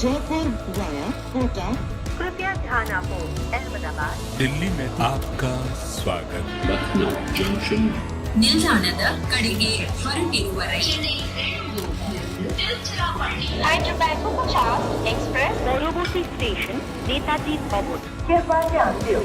Jaipur via Kota कृपया ध्यान आपो अहमदाबाद दिल्ली में आपका स्वागत Lucknow Junction. ನಿಲ್ದಾಣದ ಕಡೆಗೆ ಹೊರಟಿರುವವರೆಗೆ হায়দ্রাবাদ 50 এক্সপ্রেস পরবর্তী স্টেশন নেতাজি ভবন कृपया ध्यान दियो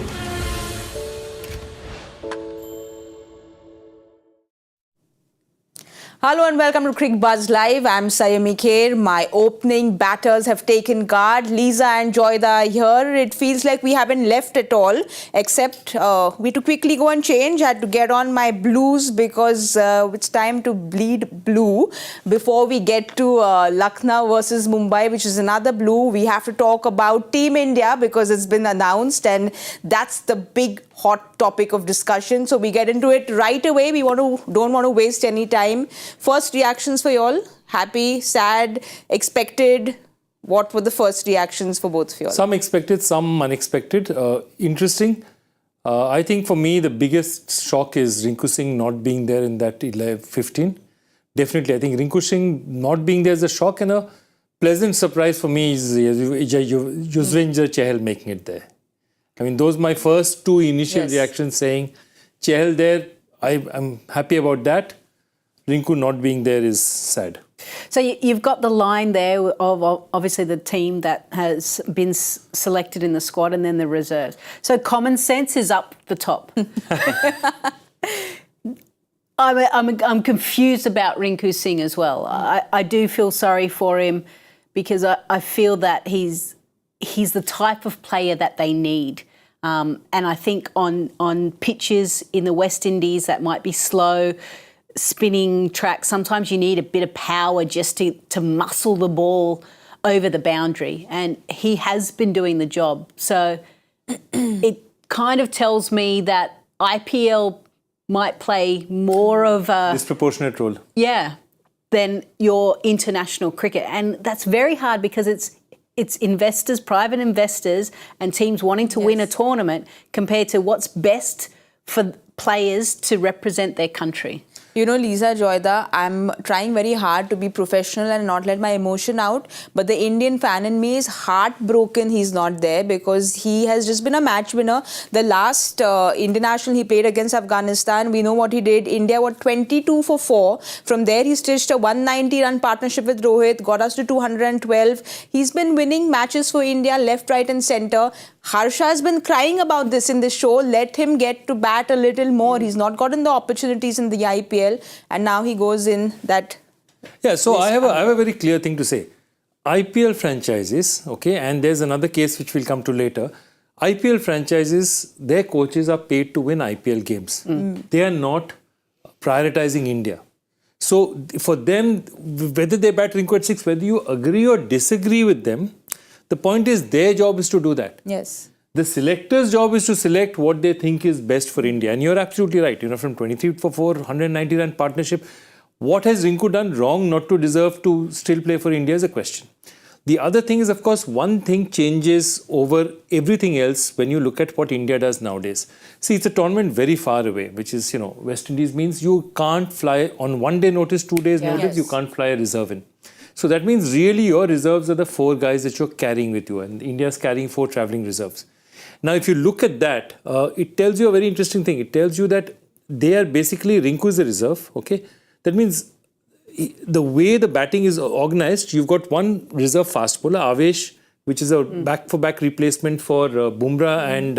Hello and welcome to Cricbuzz Live. I'm Saiyami Kher. My opening batters have taken guard. Lisa and Joy are here. It feels like we haven't left at all, except we had to quickly go and change. I had to get on my blues because it's time to bleed blue before we get to Lucknow versus Mumbai, which is another blue. We have to talk about Team India because it's been announced and that's the big hot topic of discussion. So we get into it right away. We don't want to waste any time. First reactions for you all? Happy, sad, expected? What were the first reactions for both of you all? Some expected, some unexpected. Interesting. I think for me, the biggest shock is Rinku Singh not being there in that 15. Definitely, I think Rinku Singh not being there is a shock, and a pleasant surprise for me is Yuzvendra Chahal making it there. I mean, those my first two initial reactions saying Chahal there, I'm happy about that. Rinku not being there is sad. So you've got the line there of obviously the team that has been selected in the squad and then the reserves. So common sense is up the top. I'm confused about Rinku Singh as well. I do feel sorry for him because I feel that he's the type of player that they need. And I think on pitches in the West Indies that might be slow, spinning track, sometimes you need a bit of power just to muscle the ball over the boundary. And he has been doing the job. So it kind of tells me that IPL might play more of a... disproportionate role. Yeah, than your international cricket. And that's very hard because it's investors, private investors and teams wanting to win a tournament compared to what's best for players to represent their country. You know, Lisa, Joyda, I'm trying very hard to be professional and not let my emotion out. But the Indian fan in me is heartbroken he's not there because he has just been a match winner. The last international he played against Afghanistan, we know what he did. India were 22 for 4. From there, he stitched a 190-run partnership with Rohit, got us to 212. He's been winning matches for India left, right and centre. Harsha has been crying about this in this show. Let him get to bat a little more. He's not gotten the opportunities in the IPL and now he goes in that... Yeah, so I have a very clear thing to say. IPL franchises, okay, and there's another case which we'll come to later. IPL franchises, their coaches are paid to win IPL games. They are not prioritizing India. So for them, whether they bat Rinku at 6, whether you agree or disagree with them, the point is their job is to do that. Yes. The selector's job is to select what they think is best for India. And you're absolutely right. You know, from 23 for 4, 190-run partnership, what has Rinku done wrong not to deserve to still play for India is a question. The other thing is, of course, one thing changes over everything else when you look at what India does nowadays. See, it's a tournament very far away, which is, you know, West Indies means you can't fly on 1 day notice, 2 days notice, you can't fly a reserve in. So that means really your reserves are the 4 guys that you're carrying with you, and India's carrying 4 travelling reserves. Now, if you look at that, it tells you a very interesting thing. It tells you that they are basically, Rinku is a reserve, okay? That means the way the batting is organized, you've got one reserve fast bowler, Avesh, which is a back-for-back replacement for Bumrah and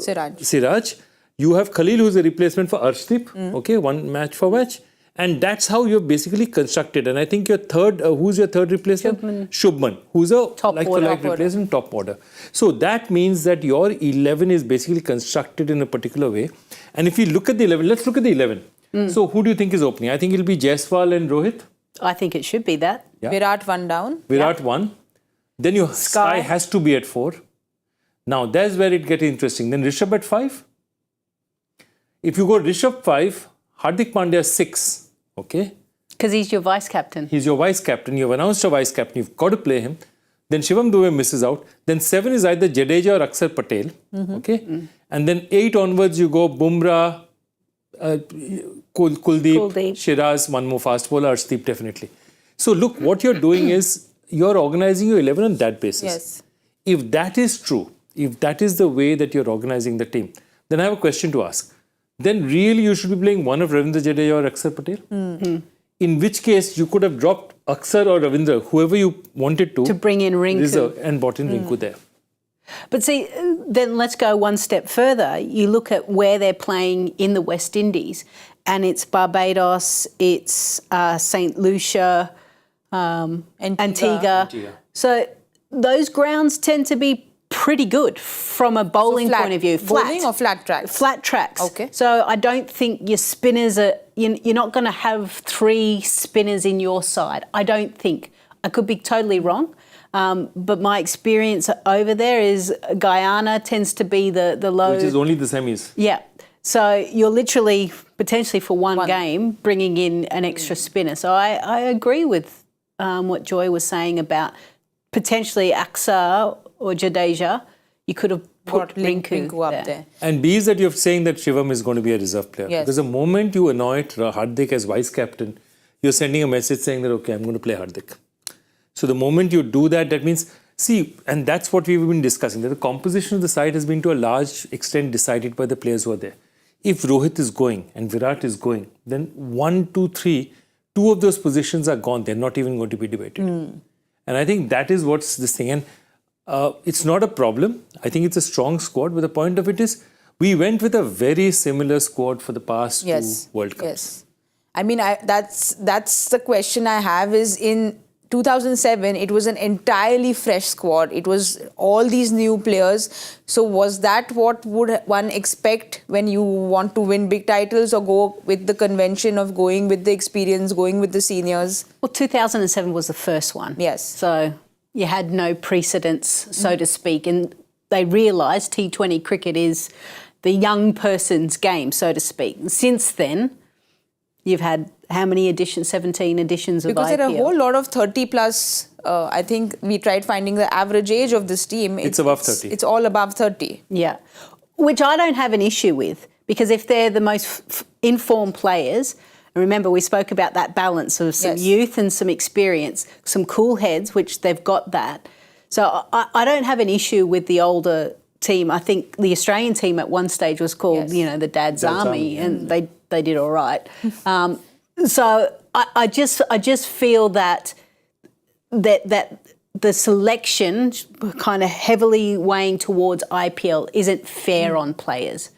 Siraj. You have Khalil, who's a replacement for Arshdeep, okay, one match for match. And that's how you're basically constructed. And I think your third, who's your third replacement? Shubman, who's a like-for-like replacement, top order. So that means that your 11 is basically constructed in a particular way. And if we look at the 11, let's look at the 11. So who do you think is opening? I think it'll be Jaiswal and Rohit. I think it should be that. Yeah. Virat 1 down. Virat 1. Then your Sky has to be at 4. Now, that's where it gets interesting. Then Rishabh at 5. If you go Rishabh 5, Hardik Pandya 6. Okay. Because he's your vice captain. He's your vice captain. You've announced a vice captain. You've got to play him. Then Shivam Dube misses out. Then 7 is either Jadeja or Akshar Patel. Okay. And then 8 onwards you go Bumrah, Kuldeep, Shiraz, one more fast bowler, Arshdeep definitely. So look, what you're doing is you're organizing your 11 on that basis. Yes. If that is true, if that is the way that you're organizing the team, then I have a question to ask. Then really you should be playing one of Ravindra Jadeja or Akshar Patel. Mm-hmm. In which case you could have dropped Akshar or Ravindra, whoever you wanted to bring in Rinku. Reserve, and brought in Rinku there. But see, then let's go one step further. You look at where they're playing in the West Indies, and it's Barbados, it's St. Lucia, Antigua. So those grounds tend to be pretty good from a bowling point of view. Bowling or flat tracks? Flat tracks. Okay. So I don't think your spinners are, you're not going to have 3 spinners in your side. I don't think. I could be totally wrong. But my experience over there is Guyana tends to be the low. Which is only the semis. Yeah. So you're literally, potentially for one game, bringing in an extra spinner. So I agree with what Joy was saying about potentially Akshar or Jadeja. You could have put Rinku up there. And B is that you're saying that Shivam is going to be a reserve player. Yes. Because the moment you anoint Hardik as vice captain, you're sending a message saying that, okay, I'm going to play Hardik. So the moment you do that, that means, see, and that's what we've been discussing, that the composition of the side has been to a large extent decided by the players who are there. If Rohit is going and Virat is going, then 1, 2, 3, 2 of those positions are gone. They're not even going to be debated. And I think that is what's this thing. And it's not a problem. I think it's a strong squad. But the point of it is, we went with a very similar squad for the past 2 World Cups. Yes. I mean, that's the question I have is in 2007, it was an entirely fresh squad. It was all these new players. So was that what would one expect when you want to win big titles, or go with the convention of going with the experience, going with the seniors? Well, 2007 was the first one. Yes. So you had no precedents, so to speak, and they realised T20 cricket is the young person's game, so to speak. And since then, you've had how many editions? 17 editions of IPL. Because there are a whole lot of 30 plus. I think we tried finding the average age of this team. It's above 30. It's all above 30. Yeah, which I don't have an issue with, because if they're the most informed players, and remember we spoke about that balance of some youth and some experience, some cool heads, which they've got that. So I don't have an issue with the older team. I think the Australian team at one stage was called, the Dad's Army, and they did all right. So I just feel that the selection kind of heavily weighing towards IPL isn't fair on players.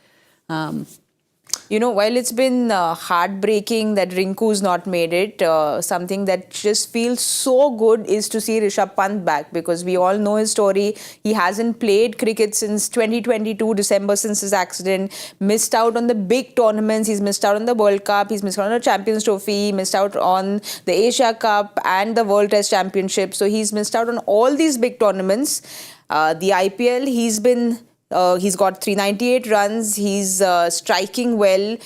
While it's been heartbreaking that Rinku's not made it, something that just feels so good is to see Rishabh Pant back, because we all know his story. He hasn't played cricket since 2022, December, since his accident, missed out on the big tournaments. He's missed out on the World Cup, he's missed out on the Champions Trophy, he missed out on the Asia Cup and the World Test Championship. So he's missed out on all these big tournaments. The IPL, he's got 398 runs. He's striking well.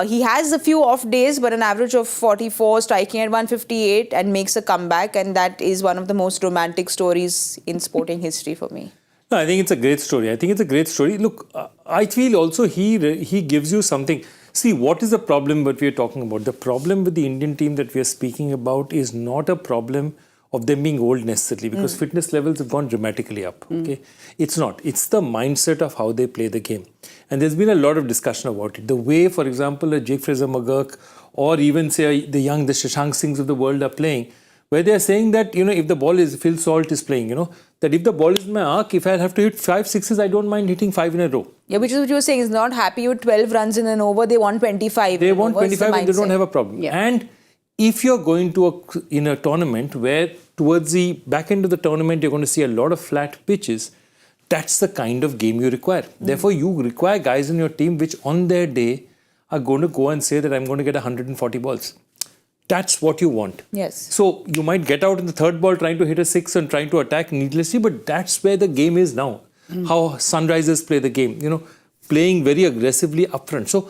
He has a few off days, but an average of 44, striking at 158, and makes a comeback. And that is one of the most romantic stories in sporting history for me. No, I think it's a great story. Look, I feel also he gives you something. See, what is the problem that we are talking about? The problem with the Indian team that we are speaking about is not a problem of them being old necessarily, because fitness levels have gone dramatically up. Okay, it's not. It's the mindset of how they play the game, and there's been a lot of discussion about it. The way, for example, a Jake Fraser-McGurk or even say the Shashank Singhs of the world are playing, where they are saying that if the ball is Phil Salt is playing, that if the ball is in my arc, if I have to hit 5 sixes, I don't mind hitting 5 in a row. Yeah, which is what you were saying. Is not happy with 12 runs in an over. They want 25. They want 25, and they don't have a problem. Yeah. And if you're going to a tournament where towards the back end of the tournament you're going to see a lot of flat pitches, that's the kind of game you require. Therefore, you require guys in your team which on their day are going to go and say that I'm going to get 140 balls. That's what you want. Yes. So you might get out in the third ball trying to hit a 6 and trying to attack needlessly, but that's where the game is now. How Sunrisers play the game, playing very aggressively upfront. So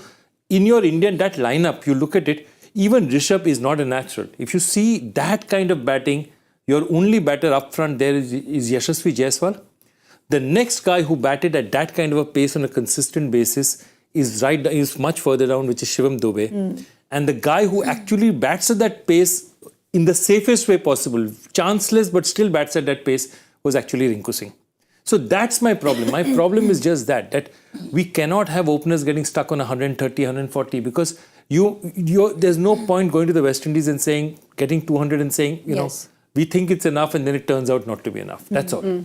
in your Indian, that lineup, you look at it, even Rishabh is not a natural. If you see that kind of batting, your only batter up front there is Yashasvi Jaiswal. The next guy who batted at that kind of a pace on a consistent basis is much further down, which is Shivam Dube. And the guy who actually bats at that pace in the safest way possible, chanceless but still bats at that pace, was actually Rinku Singh. So that's my problem. My problem is just that we cannot have openers getting stuck on 130, 140 because there's no point going to the West Indies and saying, getting 200 and saying, you know, we think it's enough and then it turns out not to be enough. That's all.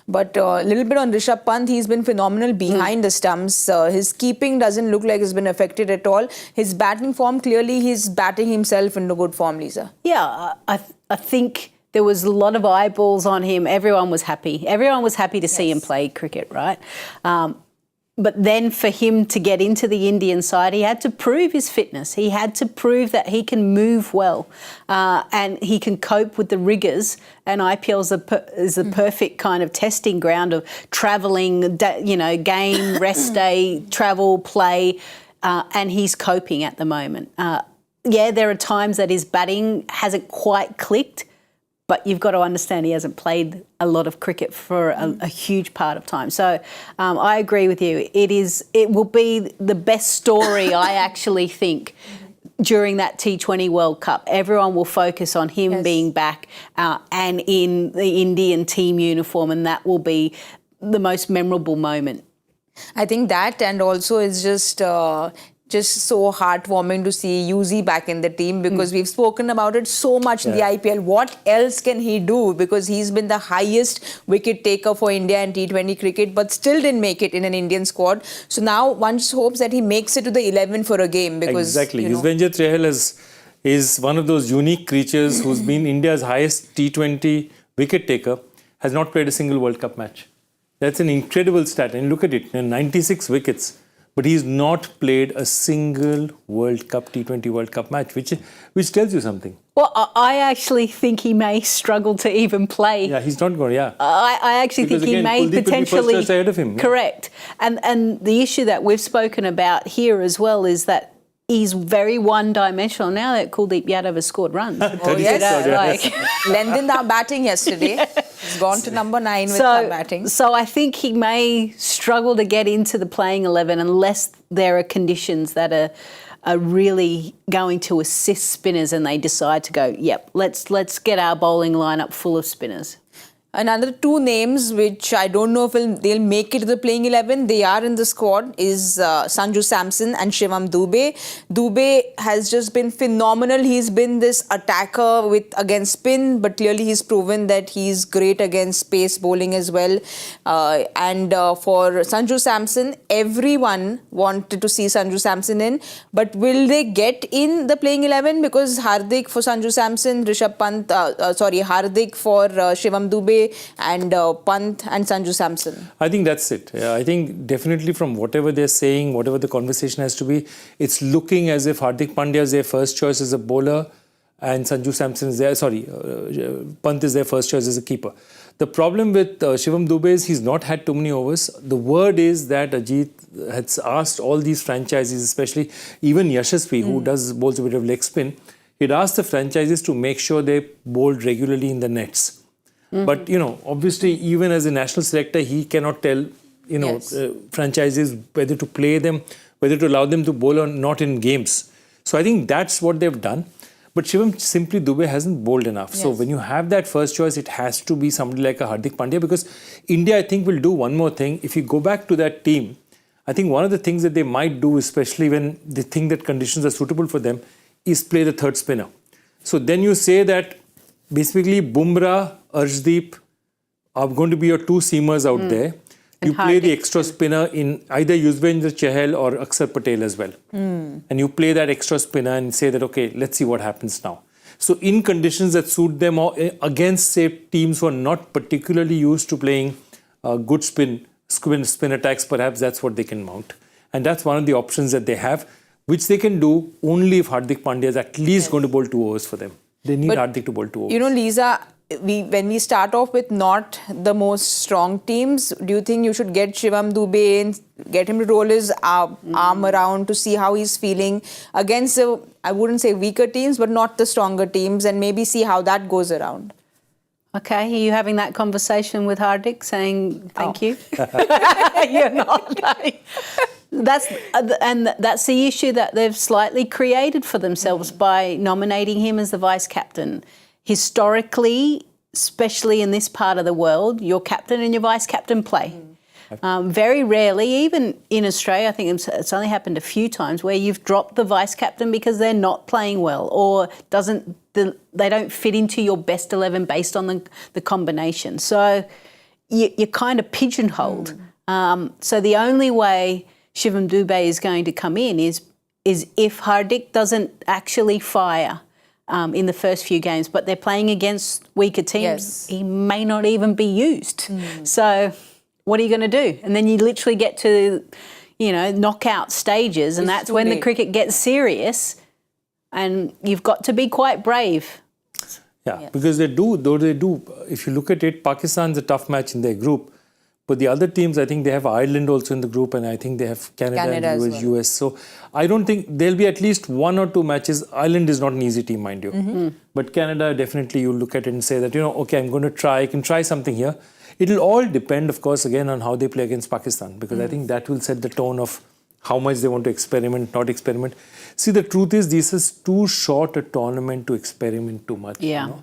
But a little bit on Rishabh Pant, he's been phenomenal behind the stumps. His keeping doesn't look like it's been affected at all. His batting form, clearly he's batting himself into good form, Lisa. Yeah, I think there was a lot of eyeballs on him. Everyone was happy. Everyone was happy to see him play cricket, right? But then for him to get into the Indian side, he had to prove his fitness. He had to prove that he can move well and he can cope with the rigours. And IPL is the perfect kind of testing ground of travelling, game, rest day, travel, play, and he's coping at the moment. There are times that his batting hasn't quite clicked, but you've got to understand he hasn't played a lot of cricket for a huge part of time. So I agree with you. It will be the best story, I actually think, during that T20 World Cup. Everyone will focus on him being back and in the Indian team uniform, and that will be the most memorable moment. I think that, and also it's just so heartwarming to see Yuzi back in the team because we've spoken about it so much in the IPL. What else can he do? Because he's been the highest wicket taker for India in T20 cricket, but still didn't make it in an Indian squad. So now one just hopes that he makes it to the 11 for a game. Because, exactly. Yuzvendra Chahal is one of those unique creatures who's been India's highest T20 wicket taker, has not played a single World Cup match. That's an incredible stat. And look at it, 96 wickets. But he's not played a single World Cup, T20 World Cup match, which tells you something. Well, I actually think he may struggle to even play. Yeah, he's not going, I actually think he may potentially... Kuldeep ahead of him. Correct. And the issue that we've spoken about here as well is that he's very one-dimensional now that Kuldeep Yadav has scored runs. Lengthened our batting yesterday. He's gone to number 9 with our batting. So I think he may struggle to get into the playing 11 unless there are conditions that are really going to assist spinners and they decide to go, let's get our bowling lineup full of spinners. Another 2 names which I don't know if they'll make it to the playing 11, they are in the squad, is Sanju Samson and Shivam Dube. Dube has just been phenomenal. He's been this attacker against spin, but clearly he's proven that he's great against pace bowling as well. And for Sanju Samson, everyone wanted to see Sanju Samson in, but will they get in the playing 11? Because Hardik for Sanju Samson, Hardik for Shivam Dube, and Pant and Sanju Samson. I think that's it. I think definitely from whatever they're saying, whatever the conversation has to be, it's looking as if Hardik Pandya is their first choice as a bowler and Sanju Samson is Pant is their first choice as a keeper. The problem with Shivam Dube is he's not had too many overs. The word is that Ajit has asked all these franchises, especially even Yashasvi, who bowls a bit of leg spin, he'd asked the franchises to make sure they bowled regularly in the nets. But, obviously, even as a national selector, he cannot tell, franchises whether to play them, whether to allow them to bowl or not in games. So I think that's what they've done. But Shivam simply Dube hasn't bowled enough. Yes. So when you have that first choice, it has to be somebody like a Hardik Pandya because India, I think, will do one more thing. If you go back to that team, I think one of the things that they might do, especially when they think that conditions are suitable for them, is play the third spinner. So then you say that basically Bumrah, Arshdeep are going to be your 2 seamers out there. You play the extra spinner in either Yuzvendra Chahal or Akshar Patel as well. And you play that extra spinner and say that, okay, let's see what happens now. So in conditions that suit them or against, say, teams who are not particularly used to playing good spin attacks, perhaps that's what they can mount. And that's one of the options that they have, which they can do only if Hardik Pandya is at least going to bowl 2 overs for them. They need Hardik to bowl 2 overs. Lisa, when we start off with not the most strong teams, do you think you should get Shivam Dube in, get him to roll his arm around to see how he's feeling against, I wouldn't say weaker teams, but not the stronger teams, and maybe see how that goes around? Okay, are you having that conversation with Hardik saying thank you? You're not. That's the issue that they've slightly created for themselves by nominating him as the vice captain. Historically, especially in this part of the world, your captain and your vice captain play. Very rarely, even in Australia, I think it's only happened a few times where you've dropped the vice captain because they're not playing well or they don't fit into your best 11 based on the combination. So you're kind of pigeonholed. So the only way Shivam Dube is going to come in is if Hardik doesn't actually fire in the first few games, but they're playing against weaker teams, he may not even be used. So what are you going to do? And then you literally get to, knockout stages, and that's when the cricket gets serious, and you've got to be quite brave. Yeah, because they do. If you look at it, Pakistan's a tough match in their group. But the other teams, I think they have Ireland also in the group, and I think they have Canada and US. So I don't think there'll be at least one or two matches. Ireland is not an easy team, mind you. But Canada, definitely you look at it and say that, okay, I'm going to try. I can try something here. It'll all depend, of course, again on how they play against Pakistan, because I think that will set the tone of how much they want to experiment, not experiment. See, the truth is, this is too short a tournament to experiment too much. Yeah.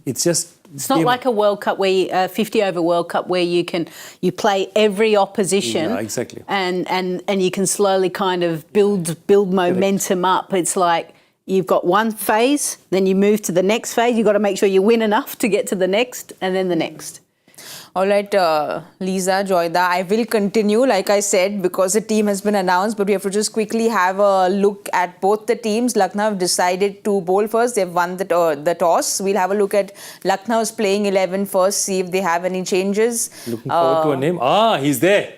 It's just... It's not like a World Cup where 50-over World Cup where you play every opposition. Yeah, exactly. And you can slowly kind of build momentum up. It's like you've got one phase, then you move to the next phase. You've got to make sure you win enough to get to the next, and then the next. All right, Lisa, Joyda, I will continue, like I said, because the team has been announced, but we have to just quickly have a look at both the teams. Lucknow have decided to bowl first. They've won the toss. We'll have a look at Lucknow's playing 11 first, see if they have any changes. Looking forward to a name. He's there.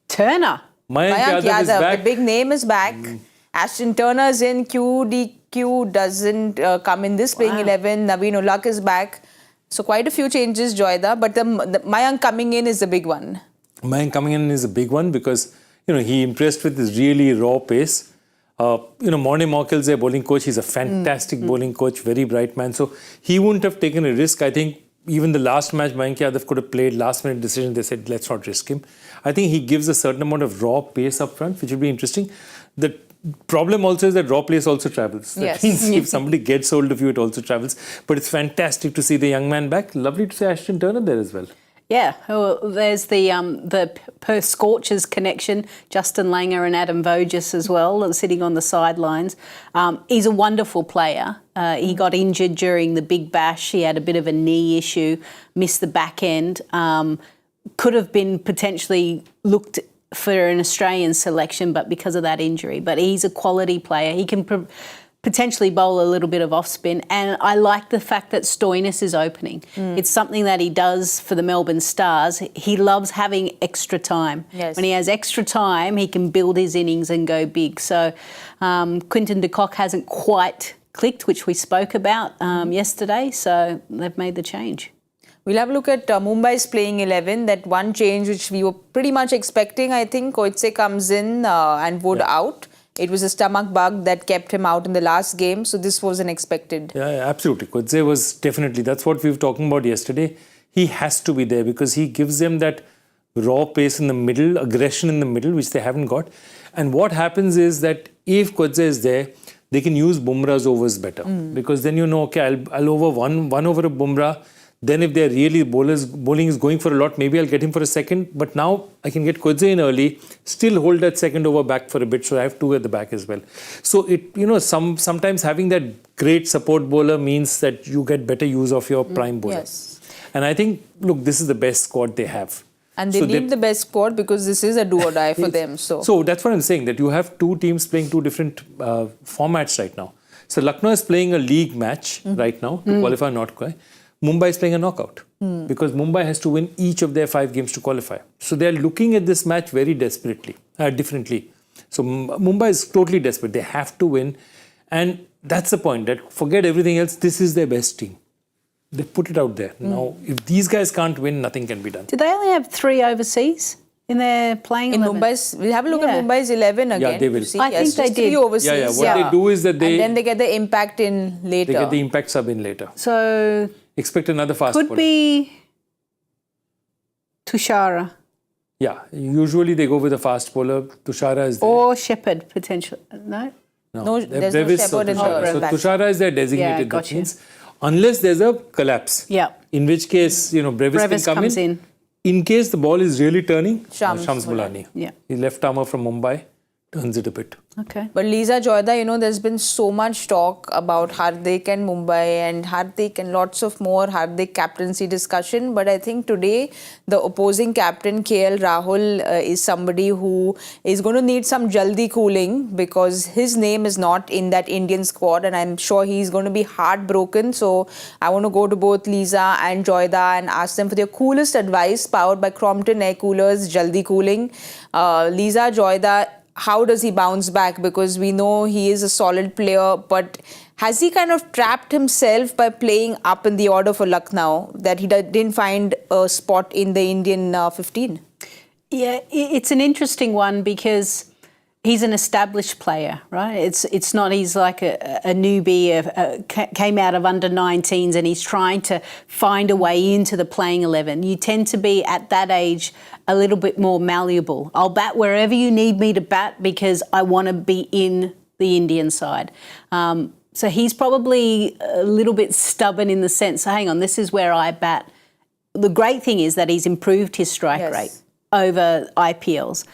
Turner. Mayank Yadav is back. The big name is back. Ashton Turner's in. QDQ doesn't come in this playing 11. Naveen Ulak is back. So quite a few changes, Joyda, but the Mayank coming in is the big one. Mayank coming in is a big one because, he impressed with his really raw pace. Morne Morkel's their bowling coach. He's a fantastic bowling coach, very bright man. So he wouldn't have taken a risk. I think even the last match, Mayank Yadav could have played last-minute decision. They said, let's not risk him. I think he gives a certain amount of raw pace up front, which will be interesting. The problem also is that raw pace also travels. That means if somebody gets hold of you, it also travels. But it's fantastic to see the young man back. Lovely to see Ashton Turner there as well. Yeah, well, there's the Perth Scorchers connection, Justin Langer and Adam Voges as well, sitting on the sidelines. He's a wonderful player. He got injured during the Big Bash. He had a bit of a knee issue, missed the back end. Could have been potentially looked for an Australian selection, but because of that injury. But he's a quality player. He can potentially bowl a little bit of off spin. And I like the fact that Stoinis is opening. It's something that he does for the Melbourne Stars. He loves having extra time. When he has extra time, he can build his innings and go big. So Quinton de Kock hasn't quite clicked, which we spoke about yesterday. So they've made the change. We'll have a look at Mumbai's playing 11. That one change which we were pretty much expecting, I think. Coetzee comes in and Wood out. It was a stomach bug that kept him out in the last game. So this was unexpected. Yeah, absolutely. Coetzee was definitely, that's what we were talking about yesterday. He has to be there because he gives them that raw pace in the middle, aggression in the middle, which they haven't got. And what happens is that if Coetzee is there, they can use Bumrah's overs better. Because then okay, I'll over one over a Bumrah. Then if they're really bowling is going for a lot, maybe I'll get him for a second. But now I can get Coetzee in early, still hold that second over back for a bit. So I have two at the back as well. So sometimes having that great support bowler means that you get better use of your prime bowler. And I think, look, this is the best squad they have. And they need the best squad because this is a do or die for them. So that's what I'm saying, that you have two teams playing two different formats right now. So Lucknow is playing a league match right now to qualify, not qualify. Mumbai is playing a knockout because Mumbai has to win each of their 5 games to qualify. So they're looking at this match very differently. So Mumbai is totally desperate. They have to win. And that's the point, that forget everything else. This is their best team. They put it out there. Now, if these guys can't win, nothing can be done. Did they only have 3 overseas in their playing 11? We'll have a look at Mumbai's 11 again. Yeah, they will. I think they did. 3 overseas. What they do is that and then they get the impact in later. They get the impact sub in later. So... expect another fast could bowler. Be Tushara. Yeah, usually they go with a fast bowler. Tushara is there. Or Shepherd, potentially. No? No, They're there's no Brevis or Shepherd in Tushara. the So back. Tushara is their designated. Yeah, That gotcha. means unless there's a collapse. Yeah. In which case, Brevis Brevis can come comes in. In case the ball is really turning, Shams Shams Mulani. Yeah. He left armour from Mumbai, turns it a bit. Okay. But Lisa, Joyda, there's been so much talk about Hardik and Mumbai and Hardik and lots of more Hardik captaincy discussion. But I think today the opposing captain KL Rahul is somebody who is going to need some jaldi cooling because his name is not in that Indian squad and I'm sure he's going to be heartbroken. So I want to go to both Lisa and Joyda and ask them for their coolest advice powered by Crompton Air Coolers, jaldi cooling. Lisa, Joyda, how does he bounce back? Because we know he is a solid player, but has he kind of trapped himself by playing up in the order for Lucknow that he didn't find a spot in the Indian 15? Yeah, it's an interesting one because he's an established player, right? It's not he's like a newbie, came out of under 19s and he's trying to find a way into the playing 11. You tend to be at that age a little bit more malleable. I'll bat wherever you need me to bat because I want to be in the Indian side. So he's probably a little bit stubborn in the sense, hang on, this is where I bat. The great thing is that he's improved his strike rate over IPLs.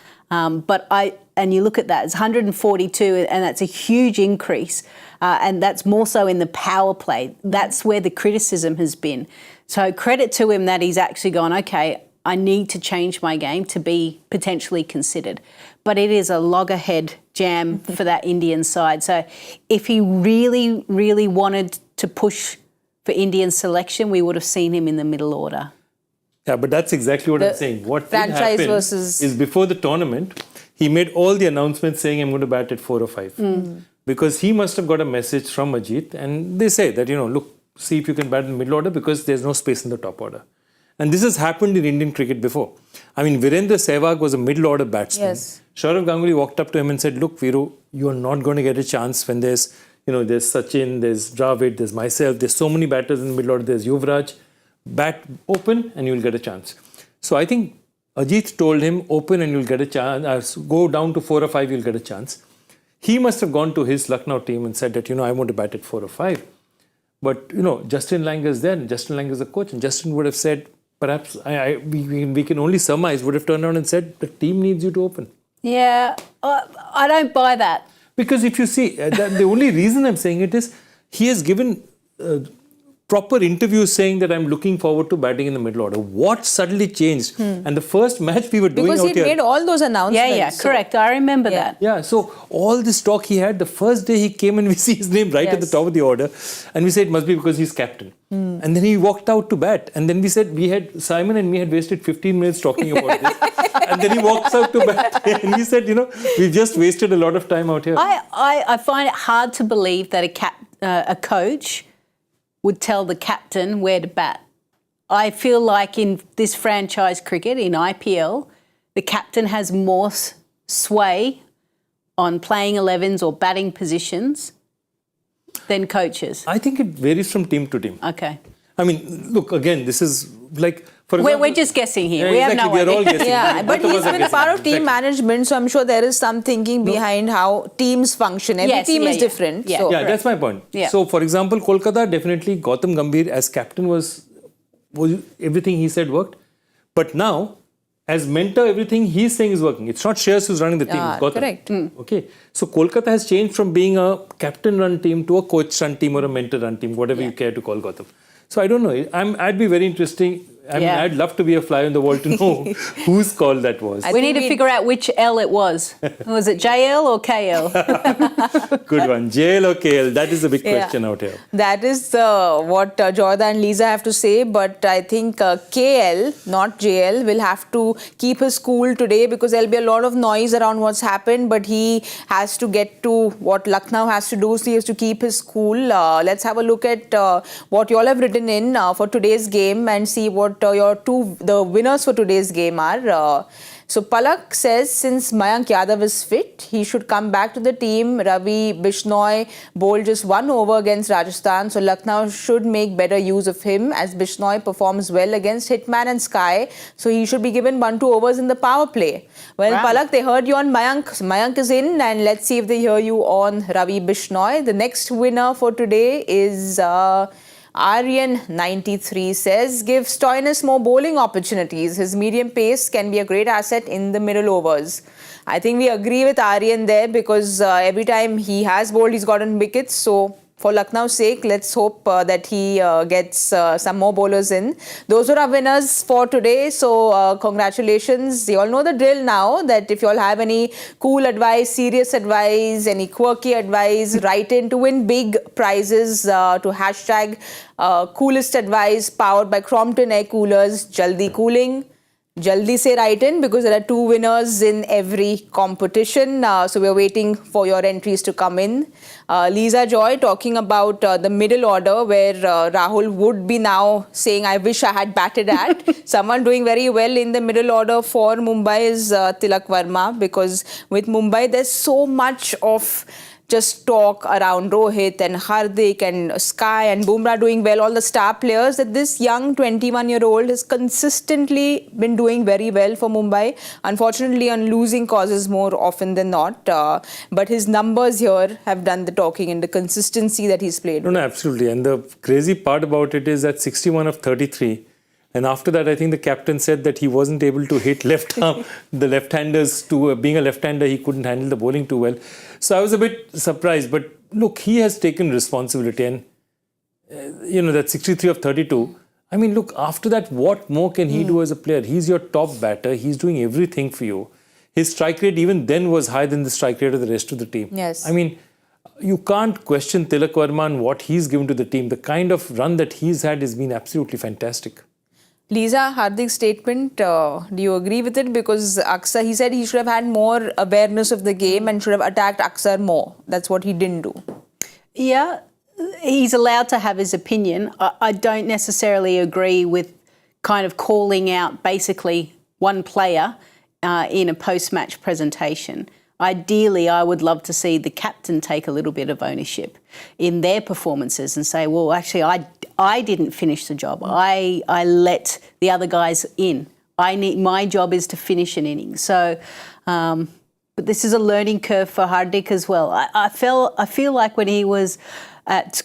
And you look at that, it's 142 and that's a huge increase. And that's more so in the power play. That's where the criticism has been. So credit to him that he's actually gone, okay, I need to change my game to be potentially considered. But it is a loggerhead jam for that Indian side. So if he really, really wanted to push for Indian selection, we would have seen him in the middle order. Yeah, but that's exactly what I'm saying. What did franchise happen versus- is before the tournament, he made all the announcements saying I'm going to bat at 4 or 5. Because he must have got a message from Ajit and they say that, look, see if you can bat in the middle order because there's no space in the top order. And this has happened in Indian cricket before. I mean, Virendra Sehwag was a middle order batsman. Yes. Saurav Ganguly walked up to him and said, look, Viru, you are not going to get a chance when there's Sachin, there's Dravid, there's myself, there's so many batters in the middle order, there's Yuvraj. Bat open and you'll get a chance. So I think Ajit told him, open and you'll get a chance. Go down to 4 or 5, you'll get a chance. He must have gone to his Lucknow team and said that, I want to bat at 4 or 5. But, Justin Langer is there and Justin Langer is a coach and Justin would have said, perhaps we can only surmise, would have turned around and said, the team needs you to open. Yeah, I don't buy that. Because if you see, the only reason I'm saying it is, he has given proper interviews saying that I'm looking forward to batting in the middle order. What suddenly changed? And the first match we were doing Because out he here... made all those announcements. Yeah, correct. I remember that. Yeah, so all this talk he had, the first day he came and we see his name right at the top of the order. And we said it must be because he's captain. And then he walked out to bat. And then we said, Simon and me had wasted 15 minutes talking about this. And then he walks out to bat. And we said, we've just wasted a lot of time out here. I find it hard to believe that a coach would tell the captain where to bat. I feel like in this franchise cricket, in IPL, the captain has more sway on playing 11s or batting positions than coaches. I think it varies from team to team. Okay. I mean, look, again, this is like... For example, We're just guessing here. Yeah, we exactly, have no we are idea. all guessing. Yeah, but Both of he's us are been guessing. part of team Exactly. management, so I'm sure there is some thinking behind how teams function. Every Yes, team yeah, is yeah. different. Yeah. So. Yeah, that's my point. Yeah. So, for example, Kolkata, definitely Gautam Gambhir as captain was everything he said worked. But now, as mentor, everything he's saying is working. It's not Shreyas who's running the team, it's Gautam. Correct. Okay. So, Kolkata has changed from being a captain-run team to a coach-run team or a mentor-run team, whatever you care to call Gautam. So, I don't know. I'd be very interesting. I mean, I'd love to be a fly on the wall to know whose call that was. We need to figure out which L it was. Was it JL or KL? Good one. JL or KL? That is the big question out here. That is what Joyda and Lisa have to say. But I think KL, not JL, will have to keep his cool today because there'll be a lot of noise around what's happened. But he has to get to what Lucknow has to do. So he has to keep his cool. Let's have a look at what you all have written in for today's game and see what what the winners for today's game are. So Palak says since Mayank Yadav is fit, he should come back to the team. Ravi Bishnoi bowled just one over against Rajasthan, so Lucknow should make better use of him as Bishnoi performs well against Hitman and Sky. So he should be given 1-2 overs in the power play. Well, wow. Palak, they heard you on Mayank. Mayank is in, and let's see if they hear you on Ravi Bishnoi. The next winner for today is Aryan 93 says, give Stoinis more bowling opportunities. His medium pace can be a great asset in the middle overs. I think we agree with Aryan there because every time he has bowled, he's gotten wickets. So for Lucknow's sake, let's hope that he gets some more bowlers in. Those are our winners for today. So congratulations. You all know the drill now, that if you all have any cool advice, serious advice, any quirky advice, write in to win big prizes to hashtag coolest advice powered by Crompton Air Coolers, Jaldi Cooling. Jaldi se write in because there are 2 winners in every competition. So we're waiting for your entries to come in. Lisa Joy talking about the middle order where Rahul would be now saying, I wish I had batted at. Someone doing very well in the middle order for Mumbai is Tilak Verma, because with Mumbai there's so much of just talk around Rohit and Hardik and Sky and Bumrah doing well, all the star players, that this young 21-year-old has consistently been doing very well for Mumbai. Unfortunately, on losing causes more often than not. But his numbers here have done the talking and the consistency that he's played. No, absolutely. And the crazy part about it is that 61 of 33. And after that, I think the captain said that he wasn't able to hit left arm, the left-handers. Being a left-hander, he couldn't handle the bowling too well. So I was a bit surprised. But look, he has taken responsibility. And, that 63 of 32. I mean, look, after that, what more can he do as a player? He's your top batter. He's doing everything for you. His strike rate even then was higher than the strike rate of the rest of the team. Yes. I mean, you can't question Tilak Verma and what he's given to the team. The kind of run that he's had has been absolutely fantastic. Lisa, Hardik's statement, do you agree with it? Because Aksar, he said he should have had more awareness of the game and should have attacked Aksar more. That's what he didn't do. Yeah, he's allowed to have his opinion. I don't necessarily agree with kind of calling out basically one player in a post-match presentation. Ideally, I would love to see the captain take a little bit of ownership in their performances and say, well, actually, I didn't finish the job. I let the other guys in. My job is to finish an inning. So, but this is a learning curve for Hardik as well. I feel like when he was at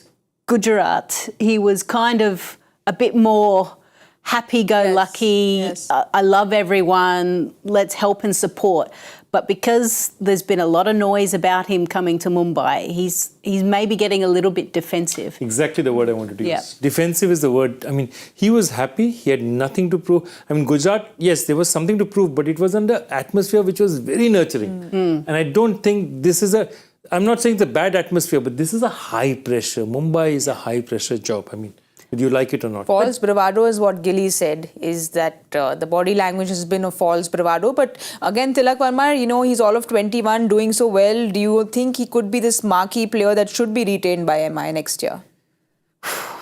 Gujarat, he was kind of a bit more happy-go-lucky. Yes. I love everyone. Let's help and support. But because there's been a lot of noise about him coming to Mumbai, he's maybe getting a little bit defensive. Exactly the word I wanted to use. Yeah. Defensive is the word. I mean, he was happy. He had nothing to prove. I mean, Gujarat, yes, there was something to prove, but it was under atmosphere which was very nurturing. And I don't think this is I'm not saying it's a bad atmosphere, but this is a high pressure. Mumbai is a high pressure job. I mean, whether you like it or not. False bravado is what Gilly said, is that the body language has been a false bravado. But again, Tilak Verma, he's all of 21, doing so well. Do you think he could be this marquee player that should be retained by MI next year?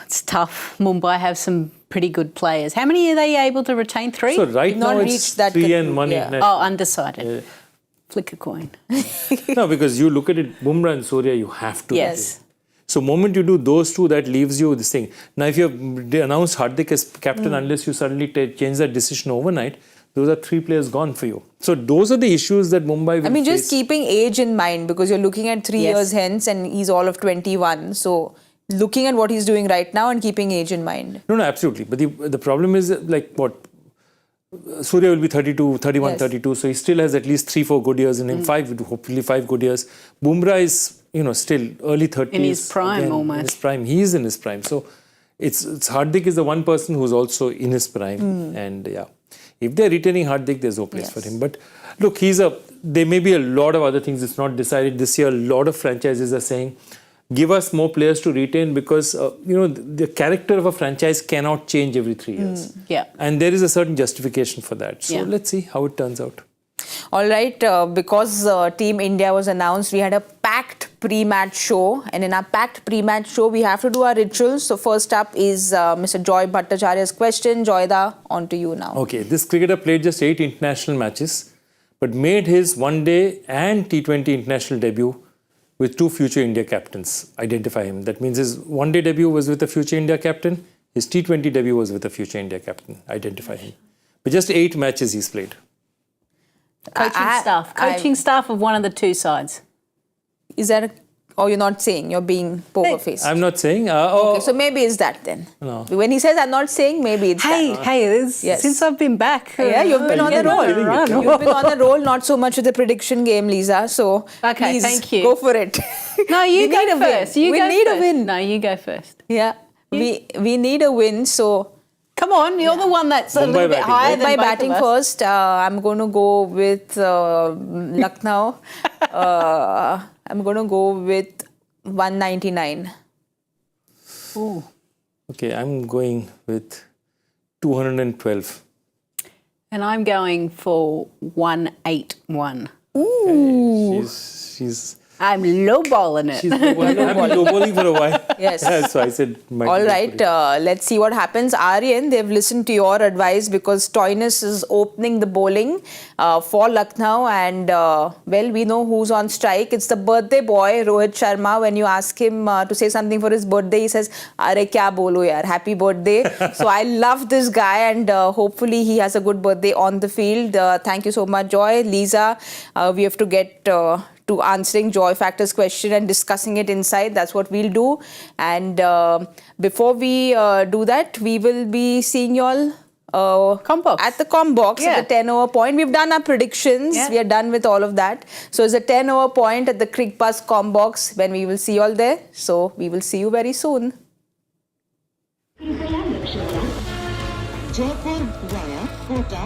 It's tough. Mumbai have some pretty good players. How many are they able to retain? 3? So right now it's 3 and 1 international. Oh, undecided. Flick a coin. No, because you look at it, Bumrah and Surya, you have to. Yes. So moment you do those two, that leaves you this thing. Now, if you have announced Hardik as captain, unless you suddenly change that decision overnight, those are 3 players gone for you. So those are the issues that Mumbai will face. Just keeping age in mind, because you're looking at 3 years hence and he's all of 21. So looking at what he's doing right now and keeping age in mind. No, absolutely. But the problem is Surya will be 32, 31, 32. So he still has at least 3-4 good years in him. 5, hopefully 5 good years. Bumrah is, still early 30s. In his prime, again, almost. In his prime. He is in his prime. So it's Hardik is the one person who's also in his prime. And if they're retaining Hardik, there's no place for him. But look, there may be a lot of other things. It's not decided this year. A lot of franchises are saying, give us more players to retain because, the character of a franchise cannot change every 3 years. And there is a certain justification for that. So let's see how it turns out. All right, because Team India was announced, we had a packed pre-match show. And in our packed pre-match show, we have to do our rituals. So first up is Mr. Joy Bhattacharjya's question. Joyda, on to you now. Okay, this cricketer played just 8 international matches, but made his one-day and T20 international debut with 2 future India captains. Identify him. That means his one-day debut was with a future India captain. His T20 debut was with a future India captain. Identify him. But just 8 matches he's played. Coaching staff of one of the 2 sides. Is that or you're not saying, you're being poker-faced? I'm not saying. Okay, so maybe it's that then. No. When he says I'm not saying, maybe it's that. Yes. Since I've been back. Yeah, you've been on the roll. You've been on the roll, not so much with the prediction game, Lisa. So Okay, please, thank you. go for it. No, you We go need a win. first. You We go need a first. win. No, you go first. Yeah, we need a win. So Come on, you're the one that's a Mumbai little bit batting, higher right? than by both batting of us. first, I'm going to go with Lucknow. I'm going to go with 199. Ooh. Okay, I'm going with 212. And I'm going for 181. She's I'm lowballing it. I've been lowballing for a while. Yes. So I said. All right, let's see what happens. Aryan, they've listened to your advice because Toyness is opening the bowling for Lucknow, and well, we know who's on strike. It's the birthday boy, Rohit Sharma. When you ask him to say something for his birthday, he says, "Arey kya bolo yaar, happy birthday." So I love this guy, and hopefully he has a good birthday on the field. Thank you so much, Joy. Lisa, we have to get to answering Joy Factor's question and discussing it inside. That's what we'll do. And before we do that, we will be seeing you all Combox. at the Combox Yeah. at the 10-over point. We've done our predictions. Yeah. We are done with all of that. So it's a 10-over point at the Cricbuzz Combox when we will see you all there. So we will see you very soon. Jaipur via Kota.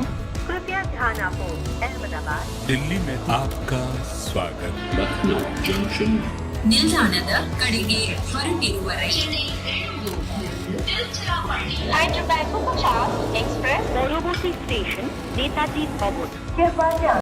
कृपया ध्यान आपो अहमदाबाद दिल्ली में आपका स्वागत ನಿಲ್ದಾಣದ ಕಡೆಗೆ ಹೊರಟಿರುವರೆ Hyderabad Superfast Express পরবর্তী station Netaji ভবন